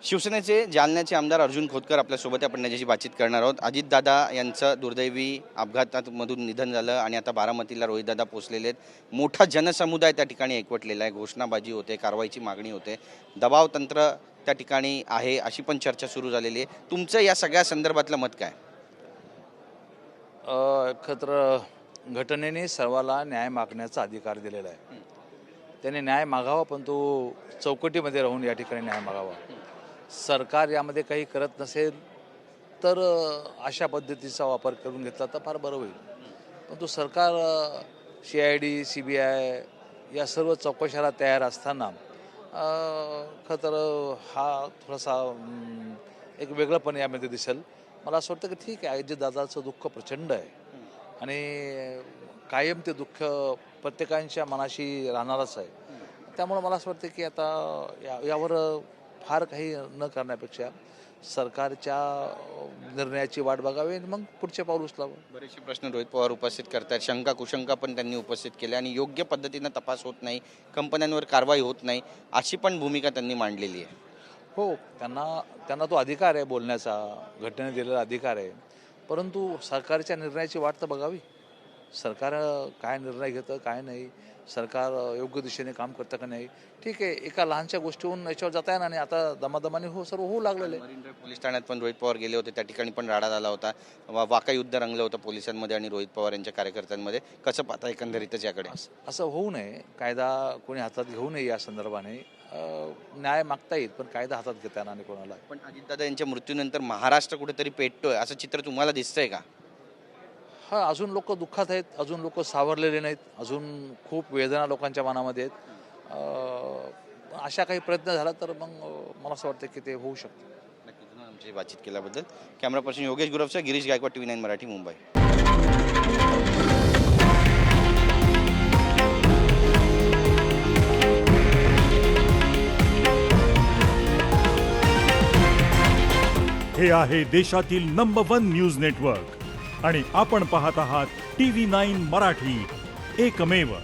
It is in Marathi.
शिवसेनेचे जालन्याचे आमदार अर्जुन खोतकर आपल्यासोबत आहे. आपण त्याच्याशी बातचीत करणार आहोत. अजितदादा यांचं दुर्दैवी अपघातामधून निधन झालं आणि आता बारामतीला रोहितदादा पोचलेले आहेत. मोठा जनसमुदाय त्या ठिकाणी एकवटलेला आहे. घोषणाबाजी होते, कारवाईची मागणी होते, दबाव तंत्र त्या ठिकाणी आहे, अशी पण चर्चा सुरू झालेली आहे. तुमचं या सगळ्या संदर्भातलं मत काय? खरं घटनेने सर्वाला न्याय मागण्याचा अधिकार दिलेला आहे. त्याने न्याय मागावा, पण तो चौकटीमध्ये राहून या ठिकाणी न्याय मागावा. सरकार यामध्ये काही करत नसेल तर अशा पद्धतीचा वापर करून घेतला तर फार बरं होईल. पण तो सरकार CID CBI या सर्व चौकशाला तयार असताना खरं तर हा थोडासा एक वेगळंपण यामध्ये दिसेल. मला असं वाटतं की ठीक आहे, अजितदादाचं दुःख प्रचंड आहे आणि कायम ते दुःख प्रत्येकांच्या मनाशी राहणारच आहे. त्यामुळं मला असं वाटतं की आता यावर फार काही न करण्यापेक्षा सरकारच्या निर्णयाची वाट बघावी आणि मग पुढचे पाऊल उचलावं. बरेचसे प्रश्न रोहित पवार उपस्थित करतात, शंका कुशंका पण त्यांनी उपस्थित केल्या आणि योग्य पद्धतीनं तपास होत नाही, कंपन्यांवर कारवाई होत नाही, अशी पण भूमिका त्यांनी मांडलेली आहे. हो, त्यांना तो अधिकार आहे बोलण्याचा, घटनेने दिलेला अधिकार आहे. परंतु सरकारच्या निर्णयाची वाट तर बघावी. सरकार काय निर्णय घेतं काय नाही, सरकार योग्य दिशेने काम करतं का नाही. ठीक आहे, एका लहानशा गोष्टीहून याच्यावर जाता येणार नाही. आता दमादमाने सर्व होऊ लागलेलं आहे. मरीन ड्राईव्ह पोलीस ठाण्यात पण रोहित पवार गेले होते, त्या ठिकाणी पण राडा झाला होता. वाकायुद्ध रंगलं होतं पोलिसांमध्ये आणि रोहित पवार यांच्या कार्यकर्त्यांमध्ये. कसं पाहता एकंदरीतच याकडे? असं होऊ नये. कायदा कोणी हातात घेऊ नये. या संदर्भाने न्याय मागता येईल, पण कायदा हातात घेता येणार नाही कोणाला. पण अजितदादा यांच्या मृत्यूनंतर महाराष्ट्र कुठेतरी पेटतोय असं चित्र तुम्हाला दिसतंय का? हा, अजून लोक दुःखात आहेत, अजून लोक सावरलेले नाहीत, अजून खूप वेदना लोकांच्या मनामध्ये आहेत. अशा काही प्रयत्न झाला तर मग मला असं वाटतं की ते होऊ शकतं. नक्कीच. धन्यवाद आमची बातचीत केल्याबद्दल. कॅमेरा पर्सन योगेश गुरवसह गिरीश गायकवाड, TV9 मराठी, मुंबई. हे आहे देशातील नंबर 1 न्यूज नेटवर्क आणि आपण पाहत आहात TV9 मराठी, एकमेव.